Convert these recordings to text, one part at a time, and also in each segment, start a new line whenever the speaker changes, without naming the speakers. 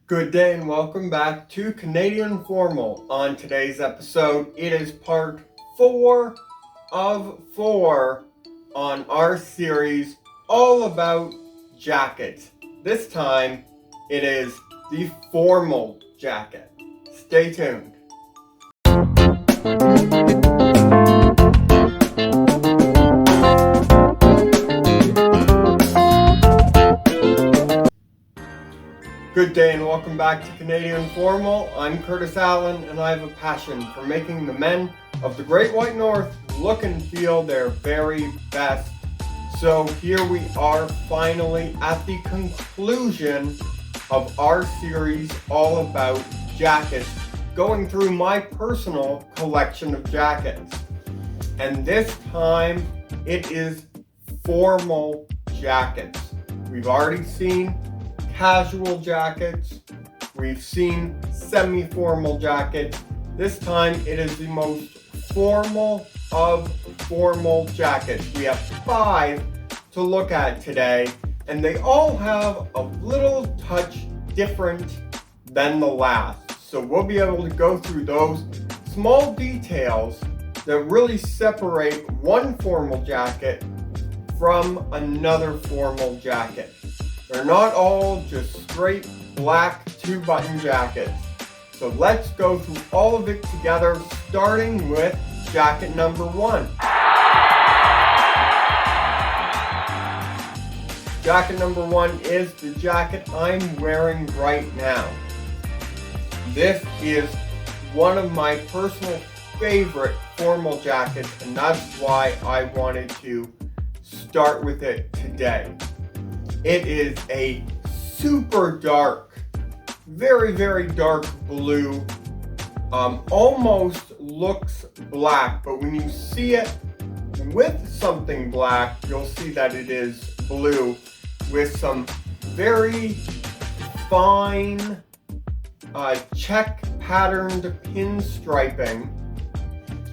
Good day and welcome back to Canadian Formal. On today's episode, it is part 4 of 4 on our series all about jackets. This time, it is the formal jacket. Stay tuned. Good day and welcome back to Canadian Formal. I'm Curtis Allen and I have a passion for making the men of the Great White North look and feel their very best. So here we are finally at the conclusion of our series all about jackets, going through my personal collection of jackets. And this time it is formal jackets. We've already seen casual jackets, we've seen semi-formal jackets. This time it is the most formal of formal jackets. We have 5 to look at today, and they all have a little touch different than the last. So we'll be able to go through those small details that really separate one formal jacket from another formal jacket. They're not all just straight black 2-button jackets. So let's go through all of it together, starting with jacket number 1. Jacket number 1 is the jacket I'm wearing right now. This is one of my personal favorite formal jackets, and that's why I wanted to start with it today. It is a super dark, very, very dark blue, almost looks black, but when you see it with something black, you'll see that it is blue with some very fine check patterned pinstriping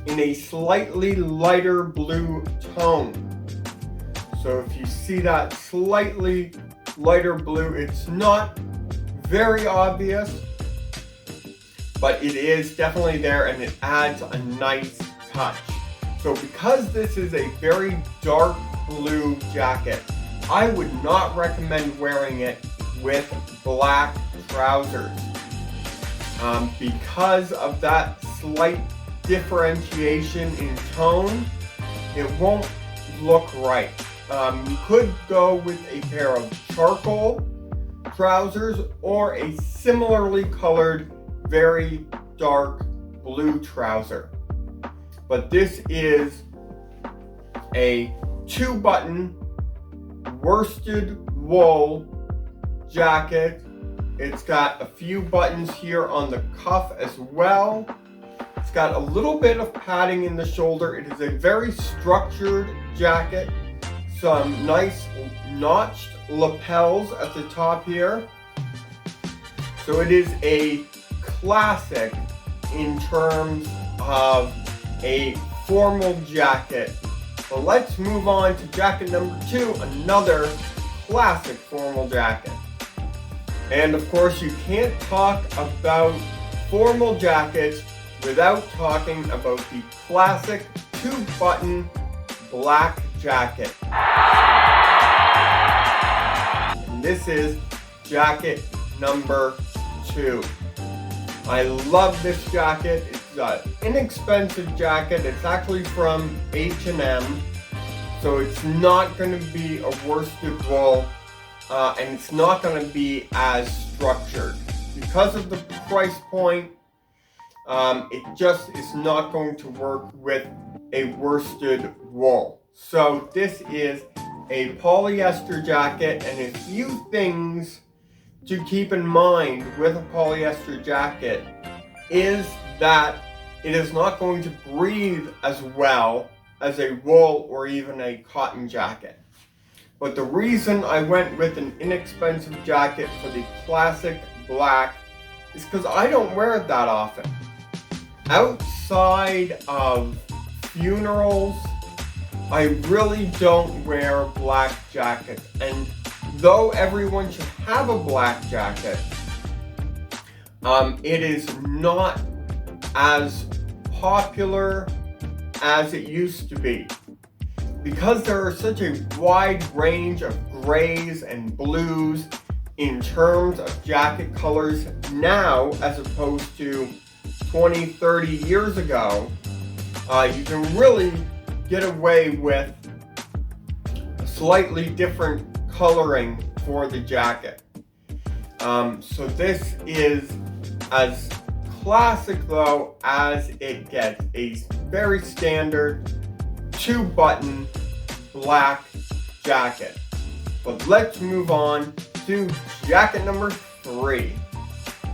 in a slightly lighter blue tone. So if you see that slightly lighter blue, it's not very obvious, but it is definitely there and it adds a nice touch. So because this is a very dark blue jacket, I would not recommend wearing it with black trousers. Because of that slight differentiation in tone, it won't look right. You could go with a pair of charcoal trousers or a similarly colored, very dark blue trouser. But this is a 2-button worsted wool jacket. It's got a few buttons here on the cuff as well. It's got a little bit of padding in the shoulder. It is a very structured jacket. Some nice notched lapels at the top here. So it is a classic in terms of a formal jacket. But let's move on to jacket number 2, another classic formal jacket. And of course, you can't talk about formal jackets without talking about the classic 2-button black jacket. And this is jacket number 2. I love this jacket. It's an inexpensive jacket. It's actually from H&M, so it's not going to be a worsted wool, and it's not going to be as structured. Because of the price point, it just is not going to work with a worsted wool. So this is a polyester jacket, and a few things to keep in mind with a polyester jacket is that it is not going to breathe as well as a wool or even a cotton jacket. But the reason I went with an inexpensive jacket for the classic black is because I don't wear it that often. Outside of funerals, I really don't wear black jackets, and though everyone should have a black jacket, It is not as popular as it used to be. Because there are such a wide range of grays and blues in terms of jacket colors now as opposed to 20, 30 years ago, you can really get away with a slightly different coloring for the jacket. So this is as classic though as it gets. A very standard 2-button black jacket. But let's move on to jacket number 3.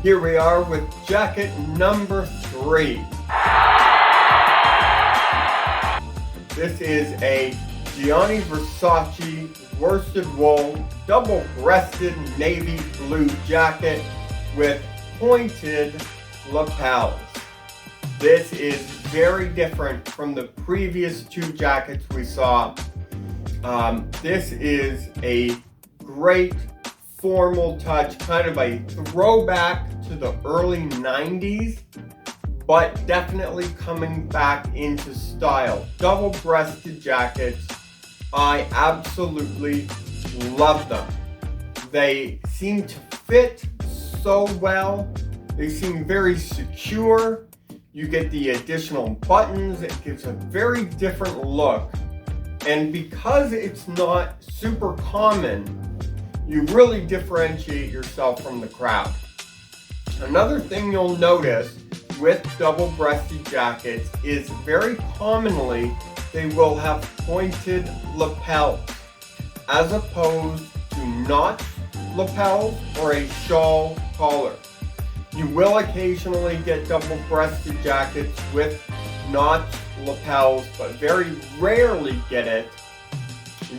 Here we are with jacket number 3. This is a Gianni Versace worsted wool double-breasted navy blue jacket with pointed lapels. This is very different from the previous 2 jackets we saw. This is a great formal touch, kind of a throwback to the early 90s, but definitely coming back into style. Double-breasted jackets, I absolutely love them. They seem to fit so well. They seem very secure. You get the additional buttons. It gives a very different look. And because it's not super common, you really differentiate yourself from the crowd. Another thing you'll notice with double-breasted jackets is very commonly they will have pointed lapels as opposed to notched lapels or a shawl collar. You will occasionally get double-breasted jackets with notched lapels, but very rarely get it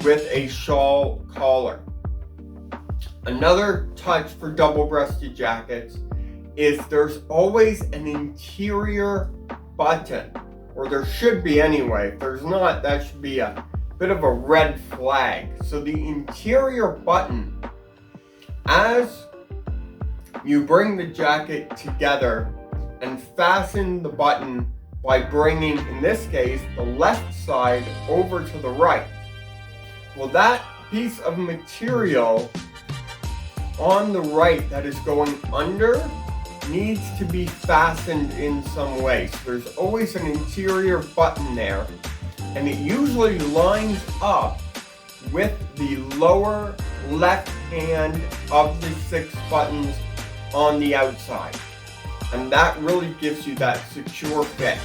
with a shawl collar. Another touch for double-breasted jackets is there's always an interior button, or there should be anyway. If there's not, that should be a bit of a red flag. So the interior button, as you bring the jacket together and fasten the button by bringing, in this case, the left side over to the right. Well, that piece of material on the right that is going under needs to be fastened in some way. So there's always an interior button there, and it usually lines up with the lower left hand of the 6 buttons on the outside. And that really gives you that secure fit.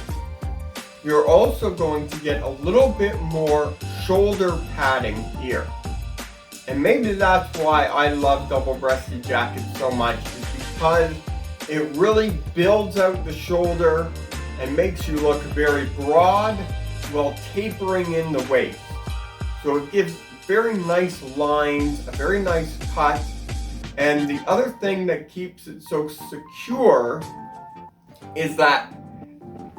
You're also going to get a little bit more shoulder padding here. And maybe that's why I love double-breasted jackets so much, is because it really builds out the shoulder and makes you look very broad while tapering in the waist. So it gives very nice lines, a very nice cut. And the other thing that keeps it so secure is that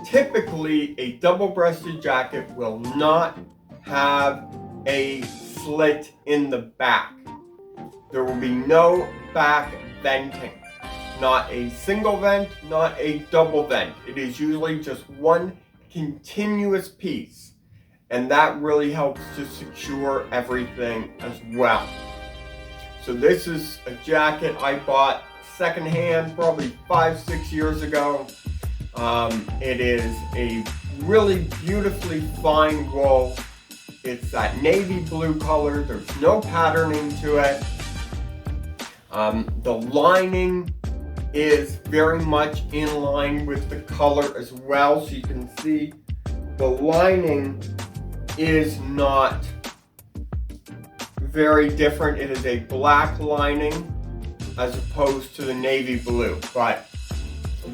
typically a double-breasted jacket will not have a slit in the back. There will be no back venting. Not a single vent, not a double vent. It is usually just one continuous piece. And that really helps to secure everything as well. So this is a jacket I bought secondhand probably 5-6 years ago. It is a really beautifully fine wool. It's that navy blue color. There's no patterning to it. The lining is very much in line with the color as well. So you can see the lining is not very different. It is a black lining as opposed to the navy blue. But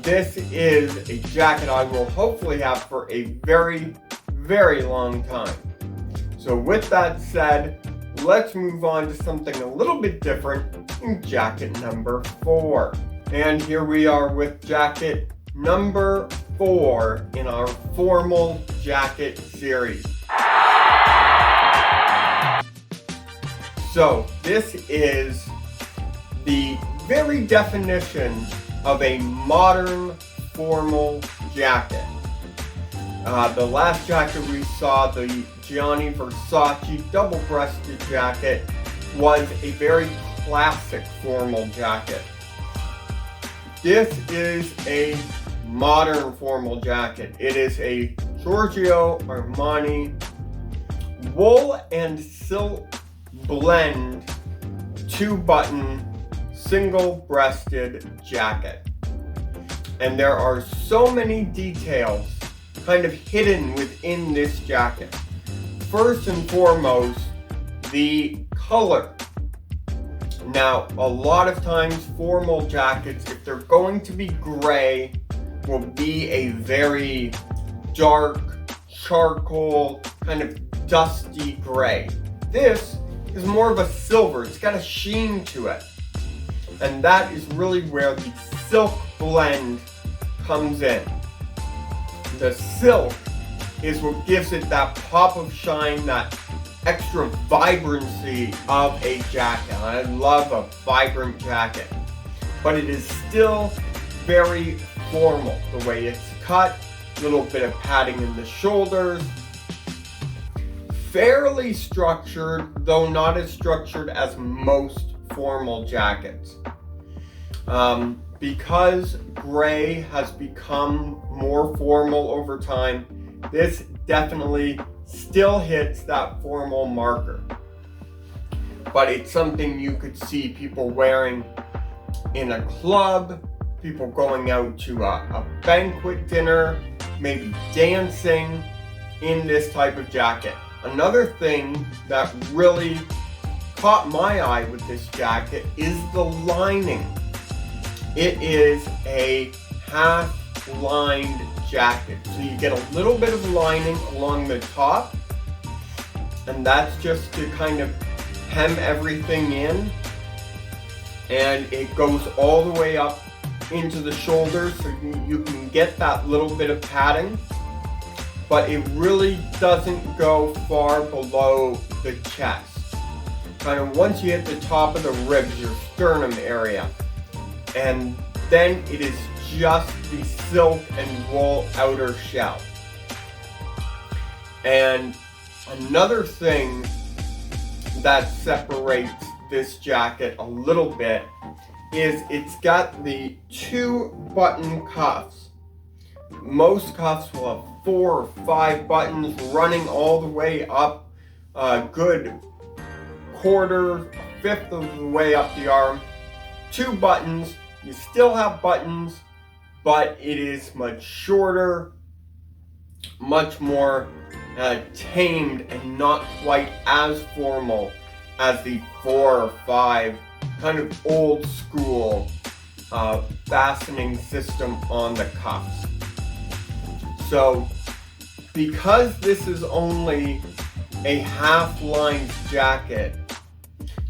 this is a jacket I will hopefully have for a very, very long time. So with that said, let's move on to something a little bit different in jacket number 4. And here we are with jacket number 4 in our formal jacket series. So this is the very definition of a modern formal jacket. The last jacket we saw, the Gianni Versace double-breasted jacket, was a very classic formal jacket. This is a modern formal jacket. It is a Giorgio Armani wool and silk blend 2-button single-breasted jacket. And there are so many details kind of hidden within this jacket. First and foremost, the color. Now, a lot of times formal jackets, if they're going to be gray, will be a very dark, charcoal, kind of dusty gray. This is more of a silver. It's got a sheen to it. And that is really where the silk blend comes in. The silk is what gives it that pop of shine, that extra vibrancy of a jacket. I love a vibrant jacket, but it is still very formal. The way it's cut, a little bit of padding in the shoulders, fairly structured, though not as structured as most formal jackets. Because gray has become more formal over time, this definitely still hits that formal marker. But it's something you could see people wearing in a club, people going out to a banquet dinner, maybe dancing in this type of jacket. Another thing that really caught my eye with this jacket is the lining. It is a half-lined jacket. So you get a little bit of lining along the top, and that's just to kind of hem everything in. And it goes all the way up into the shoulders, so you can get that little bit of padding, but it really doesn't go far below the chest. Kind of once you hit the top of the ribs, your sternum area, and then it is just the silk and wool outer shell. And another thing that separates this jacket a little bit is it's got the 2-button cuffs. Most cuffs will have 4 or 5 buttons running all the way up, a good quarter, a fifth of the way up the arm. 2 buttons. You still have buttons, but it is much shorter, much more tamed, and not quite as formal as the 4 or 5 kind of old school fastening system on the cuffs. So because this is only a half-lined jacket,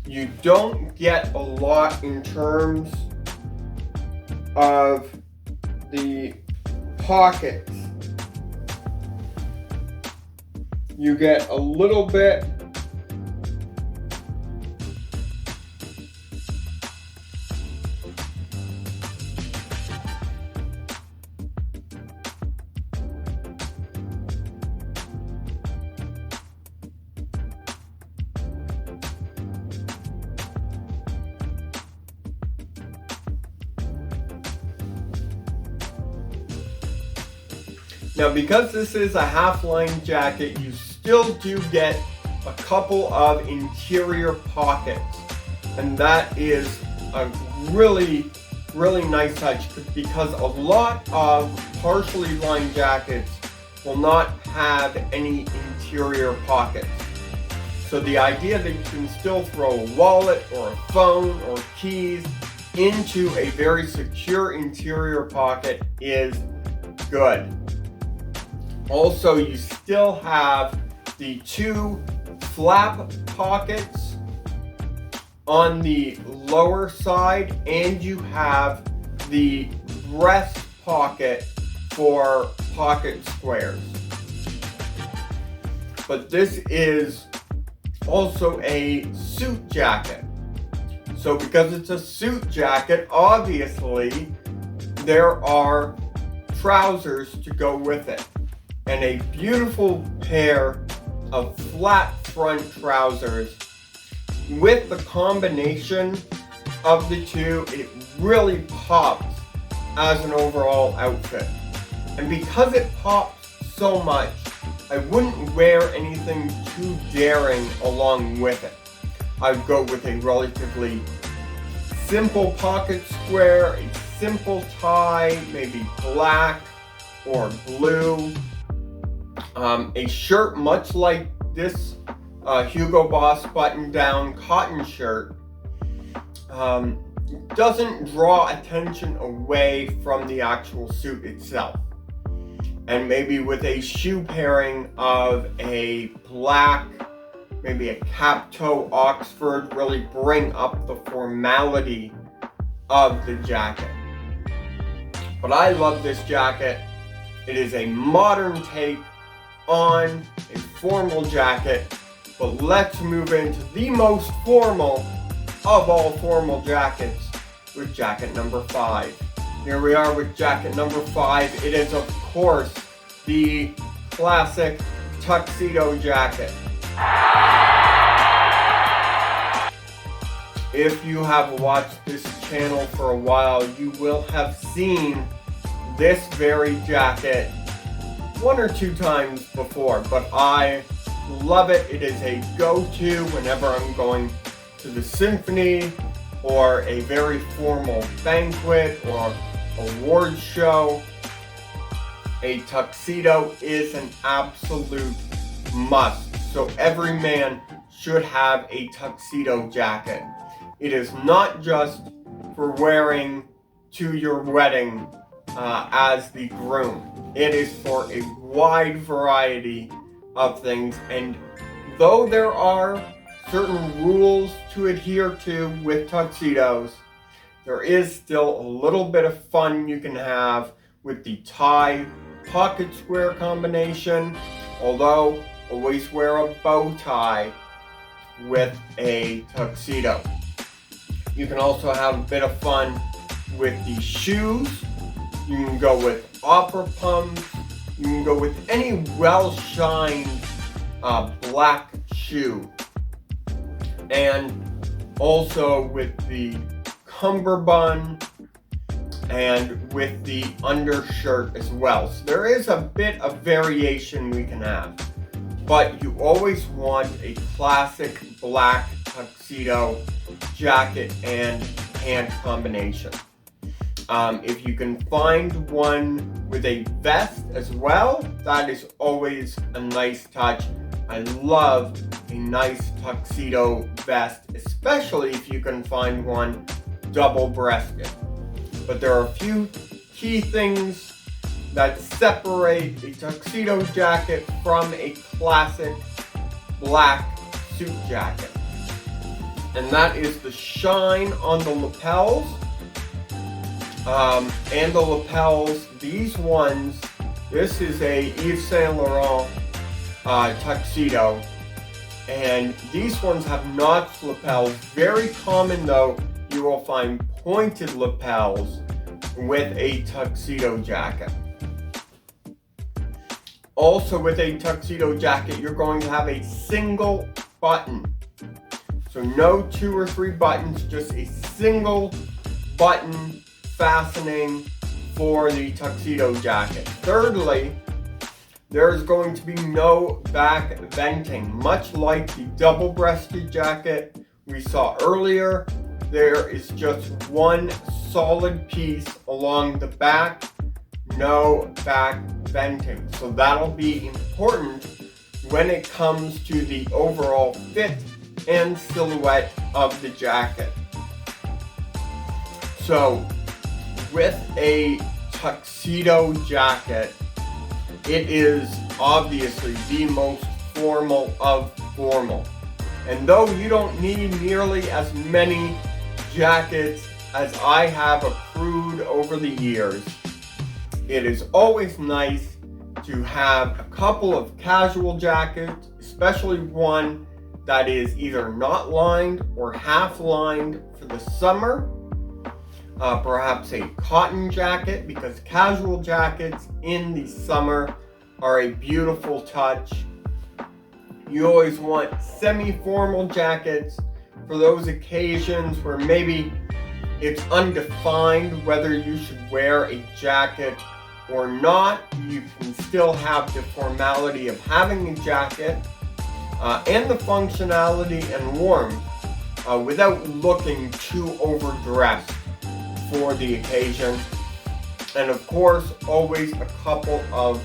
you don't get a lot in terms of the pockets. You get a little bit Now, because this is a half-lined jacket, you still do get a couple of interior pockets, and that is a really, really nice touch, because a lot of partially lined jackets will not have any interior pockets. So the idea that you can still throw a wallet or a phone or keys into a very secure interior pocket is good. Also, you still have the 2 flap pockets on the lower side, and you have the breast pocket for pocket squares. But this is also a suit jacket. So because it's a suit jacket, obviously there are trousers to go with it, and a beautiful pair of flat front trousers. With the combination of the two, it really pops as an overall outfit. And because it pops so much, I wouldn't wear anything too daring along with it. I'd go with a relatively simple pocket square, a simple tie, maybe black or blue. A shirt much like this Hugo Boss button-down cotton shirt doesn't draw attention away from the actual suit itself. And maybe with a shoe pairing of a black, maybe a cap-toe Oxford, really bring up the formality of the jacket. But I love this jacket. It is a modern take on a formal jacket, but let's move into the most formal of all formal jackets with jacket number 5. Here we are with jacket number 5. It is, of course, the classic tuxedo jacket. If you have watched this channel for a while, you will have seen this very jacket 1 or 2 times before, but I love it. It is a go-to whenever I'm going to the symphony or a very formal banquet or award show. A tuxedo is an absolute must. So every man should have a tuxedo jacket. It is not just for wearing to your wedding as the groom. It is for a wide variety of things, and though there are certain rules to adhere to with tuxedos, there is still a little bit of fun you can have with the tie pocket square combination, although always wear a bow tie with a tuxedo. You can also have a bit of fun with the shoes. You can go with opera pumps. You can go with any well-shined black shoe. And also with the cummerbund and with the undershirt as well. So there is a bit of variation we can have. But you always want a classic black tuxedo jacket and pant combination. If you can find one with a vest as well, that is always a nice touch. I love a nice tuxedo vest, especially if you can find one double-breasted. But there are a few key things that separate a tuxedo jacket from a classic black suit jacket. And that is the shine on the lapels. And the lapels, these ones, this is a Yves Saint Laurent tuxedo, and these ones have notched lapels. Very common though, you will find pointed lapels with a tuxedo jacket. Also with a tuxedo jacket, you're going to have a single button. So no 2 or 3 buttons, just a single button fastening for the tuxedo jacket. Thirdly, there is going to be no back venting. Much like the double-breasted jacket we saw earlier, there is just one solid piece along the back, no back venting. So that'll be important when it comes to the overall fit and silhouette of the jacket. So with a tuxedo jacket, it is obviously the most formal of formal. And though you don't need nearly as many jackets as I have accrued over the years, it is always nice to have a couple of casual jackets, especially one that is either not lined or half lined for the summer, perhaps a cotton jacket, because casual jackets in the summer are a beautiful touch. You always want semi-formal jackets for those occasions where maybe it's undefined whether you should wear a jacket or not. You can still have the formality of having a jacket and the functionality and warmth without looking too overdressed for the occasion. And of course, always a couple of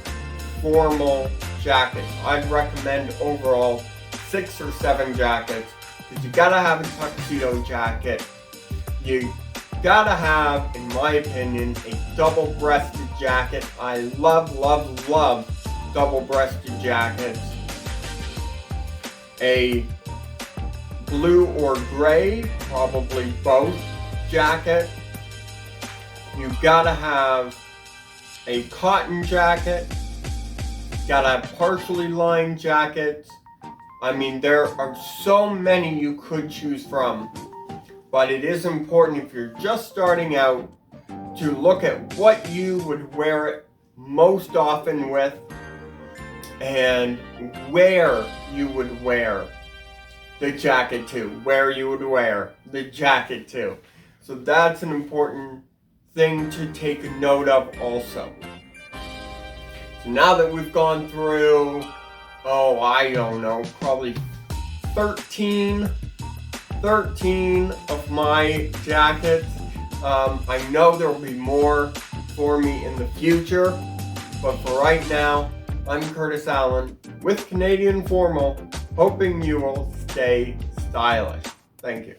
formal jackets. I'd recommend overall 6 or 7 jackets, because you gotta have a tuxedo jacket. You gotta have, in my opinion, a double-breasted jacket. I love, love, love double-breasted jackets. A blue or gray, probably both, jacket. You gotta have a cotton jacket. Gotta have partially lined jackets. I mean, there are so many you could choose from, but it is important, if you're just starting out, to look at what you would wear it most often with and where you would wear the jacket to. So that's an important thing to take note of also. So now that we've gone through, I don't know, probably 13 of my jackets. I know there will be more for me in the future, but for right now, I'm Curtis Allen with Canadian Formal, hoping you will stay stylish. Thank you.